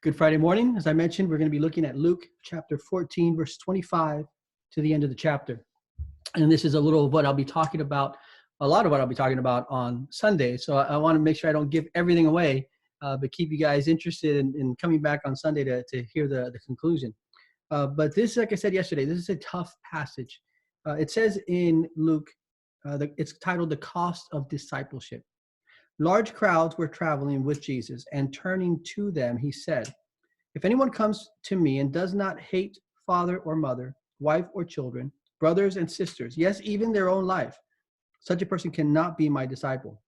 Good Friday morning. As I mentioned, we're going to be looking at Luke chapter 14, verse 25 to the end of the chapter. And this is a little of what I'll be talking about, a lot of what I'll be talking about on Sunday. So I want to make sure I don't give everything away, but keep you guys interested in coming back on Sunday to hear the conclusion. But this, like I said yesterday, this is a tough passage. It says in Luke, it's titled The Cost of Discipleship. Large crowds were traveling with Jesus, and turning to them, he said, "If anyone comes to me and does not hate father or mother, wife or children, brothers and sisters, yes, even their own life, such a person cannot be my disciple.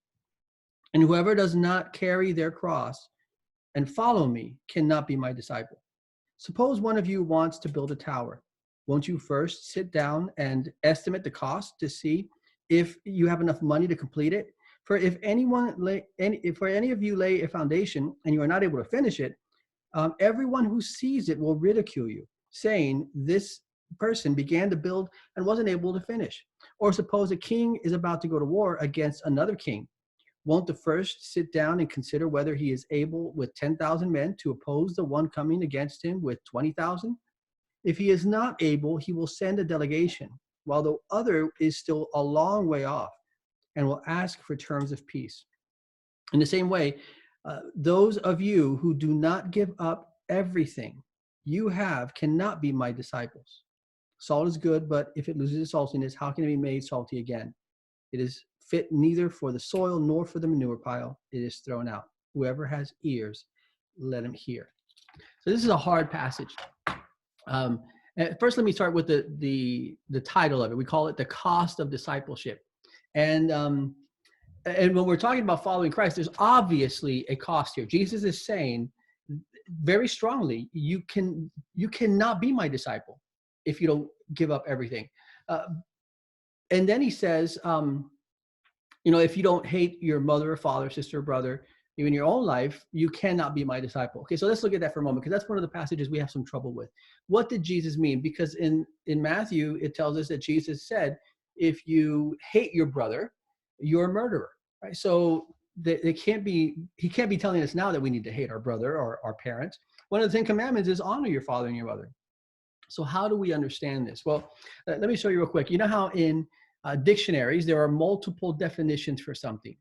And whoever does not carry their cross and follow me cannot be my disciple. Suppose one of you wants to build a tower. Won't you first sit down and estimate the cost to see if you have enough money to complete it? For if any of you lay a foundation and you are not able to finish it, everyone who sees it will ridicule you, saying, 'This person began to build and wasn't able to finish.' Or suppose a king is about to go to war against another king. Won't the first sit down and consider whether he is able with 10,000 men to oppose the one coming against him with 20,000? If he is not able, he will send a delegation, while the other is still a long way off, and will ask for terms of peace. In the same way, those of you who do not give up everything you have cannot be my disciples. Salt is good, but if it loses its saltiness, how can it be made salty again? It is fit neither for the soil nor for the manure pile. It is thrown out. Whoever has ears, let him hear." So this is a hard passage. First, let me start with the title of it. We call it The Cost of Discipleship. And when we're talking about following Christ, there's obviously a cost here. Jesus is saying very strongly, you cannot be my disciple if you don't give up everything. And then he says, if you don't hate your mother or father, sister or brother, even your own life, you cannot be my disciple. Okay, so let's look at that for a moment, because that's one of the passages we have some trouble with. What did Jesus mean? Because in Matthew, it tells us that Jesus said, if you hate your brother, you're a murderer, right? So he can't be telling us now that we need to hate our brother or our parents. One of the 10 commandments is honor your father and your mother. So how do we understand this? Well, let me show you real quick. You know how in dictionaries, there are multiple definitions for something,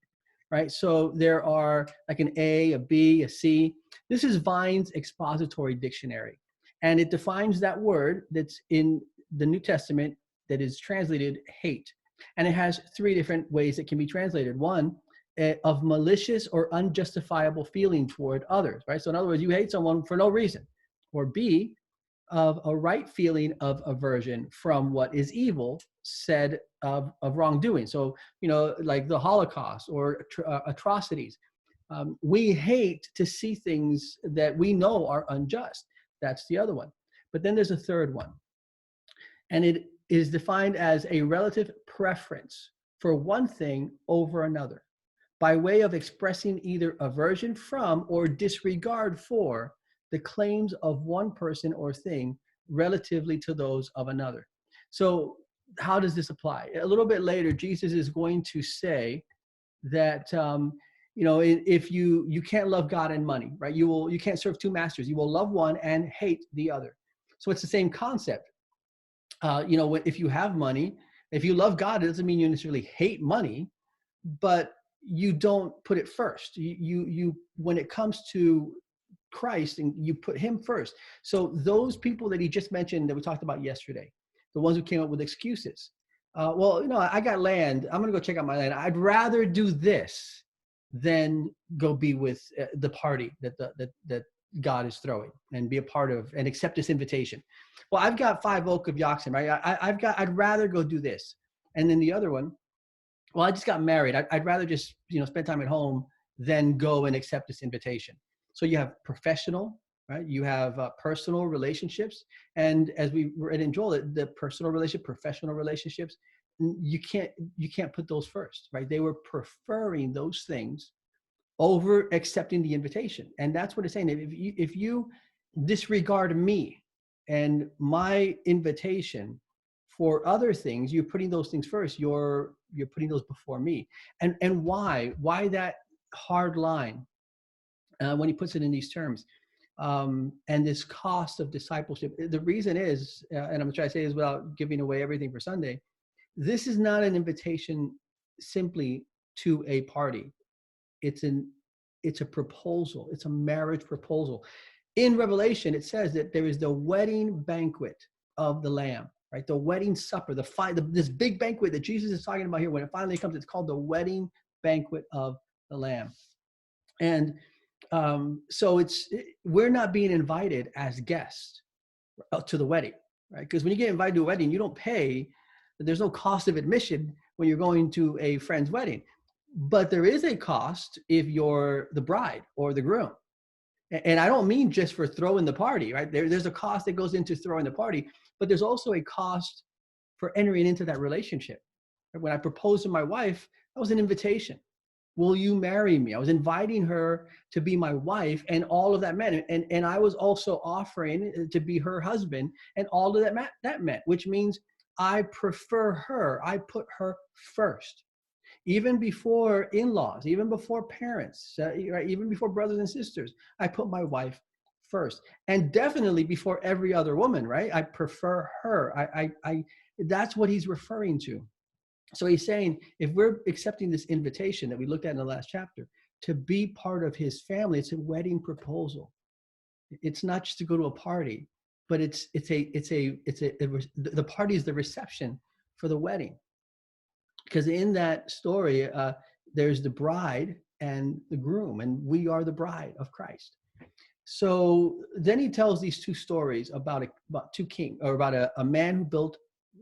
right? So there are like an A, a B, a C. This is Vine's expository dictionary. And it defines that word that's in the New Testament that is translated hate. And it has three different ways it can be translated. One, of malicious or unjustifiable feeling toward others, right? So in other words, you hate someone for no reason. Or B, of a right feeling of aversion from what is evil, said of wrongdoing. So, like the Holocaust or atrocities. We hate to see things that we know are unjust. That's the other one. But then there's a third one. And it is defined as a relative preference for one thing over another, by way of expressing either aversion from or disregard for the claims of one person or thing relatively to those of another. So how does this apply? A little bit later, Jesus is going to say that, if you can't love God and money, right? You can't serve two masters. You will love one and hate the other. So it's the same concept. If you have money, if you love God, it doesn't mean you necessarily hate money, but you don't put it first. You when it comes to Christ, and you put him first. So those people that he just mentioned that we talked about yesterday, the ones who came up with excuses. I got land. I'm going to go check out my land. I'd rather do this than go be with the party that God is throwing and be a part of and accept this invitation. Well, I've got 5 oak of oxen, right? I'd rather go do this. And then the other one, well, I just got married. I'd rather just, spend time at home than go and accept this invitation. So you have professional, right? You have personal relationships. And as we read in Joel, the personal relationship, professional relationships, you can't put those first, right? They were preferring those things over accepting the invitation. And that's what it's saying. If you disregard me and my invitation for other things, you're putting those things first. You're putting those before me. And why that hard line when he puts it in these terms? And this cost of discipleship. The reason is, and I'm going to try to say this without giving away everything for Sunday, this is not an invitation simply to a party. It's a proposal. It's a marriage proposal. In Revelation, it says that there is the wedding banquet of the Lamb, right? The wedding supper, this big banquet that Jesus is talking about here. When it finally comes, it's called the wedding banquet of the Lamb. And so we're not being invited as guests to the wedding, right? Because when you get invited to a wedding, you don't pay. There's no cost of admission when you're going to a friend's wedding. But there is a cost if you're the bride or the groom. And I don't mean just for throwing the party, right? There's a cost that goes into throwing the party, but there's also a cost for entering into that relationship. When I proposed to my wife, that was an invitation. Will you marry me? I was inviting her to be my wife, and all of that meant. And I was also offering to be her husband, and all of that meant, which means I prefer her. I put her first. Even before in-laws, even before parents, right? Even before brothers and sisters, I put my wife first, and definitely before every other woman, right? I prefer her. That's what he's referring to. So he's saying, if we're accepting this invitation that we looked at in the last chapter to be part of his family, it's a wedding proposal. It's not just to go to a party, but the party is the reception for the wedding. Because in that story, there's the bride and the groom, and we are the bride of Christ. So then he tells these two stories about two kings, or about a man who built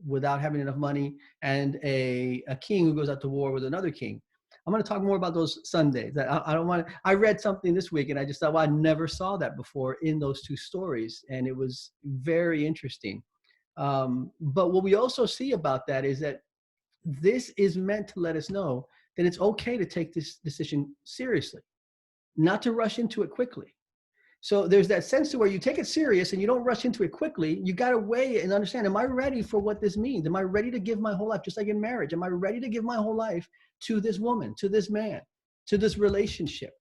without having enough money, and a king who goes out to war with another king. I'm going to talk more about those Sundays. I read something this week, and I just thought, well, I never saw that before in those two stories, and it was very interesting. But what we also see about that is that this is meant to let us know that it's okay to take this decision seriously, not to rush into it quickly. So there's that sense to where you take it serious and you don't rush into it quickly. You got to weigh it and understand, am I ready for what this means? Am I ready to give my whole life, just like in marriage? Am I ready to give my whole life to this woman, to this man, to this relationship?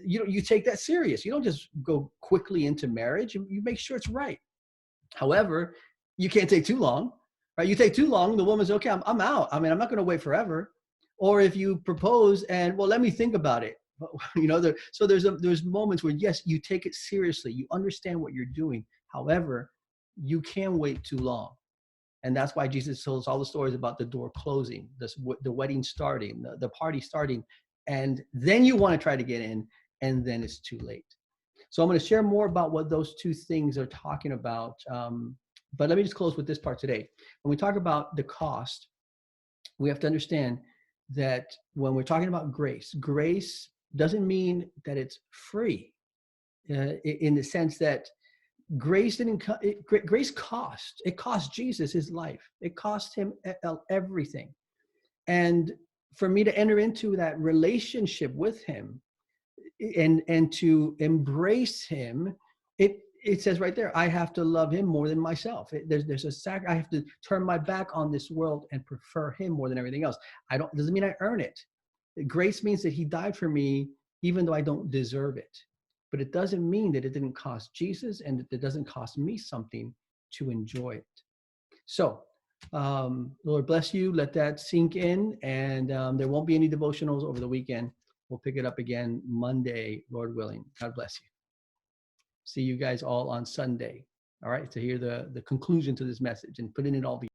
You take that serious. You don't just go quickly into marriage. You make sure it's right. However, you can't take too long. Right? You take too long, the woman's okay, I'm out. I mean, I'm not going to wait forever. Or if you propose and, well, let me think about it. So there's moments where, yes, you take it seriously. You understand what you're doing. However, you can wait too long. And that's why Jesus tells all the stories about the door closing, the wedding starting, the party starting. And then you want to try to get in, and then it's too late. So I'm going to share more about what those two things are talking about. But let me just close with this part today. When we talk about the cost, we have to understand that when we're talking about grace doesn't mean that it's free, in the sense that grace cost. It cost Jesus his life. It cost him everything. And for me to enter into that relationship with him and to embrace him, it says right there, I have to love him more than myself. There's a I have to turn my back on this world and prefer him more than everything else. Doesn't mean I earn it. Grace means that he died for me, even though I don't deserve it. But it doesn't mean that it didn't cost Jesus, and that it doesn't cost me something to enjoy it. So, Lord bless you. Let that sink in. And there won't be any devotionals over the weekend. We'll pick it up again Monday, Lord willing. God bless you. See you guys all on Sunday. All right, to hear the conclusion to this message and putting it all together.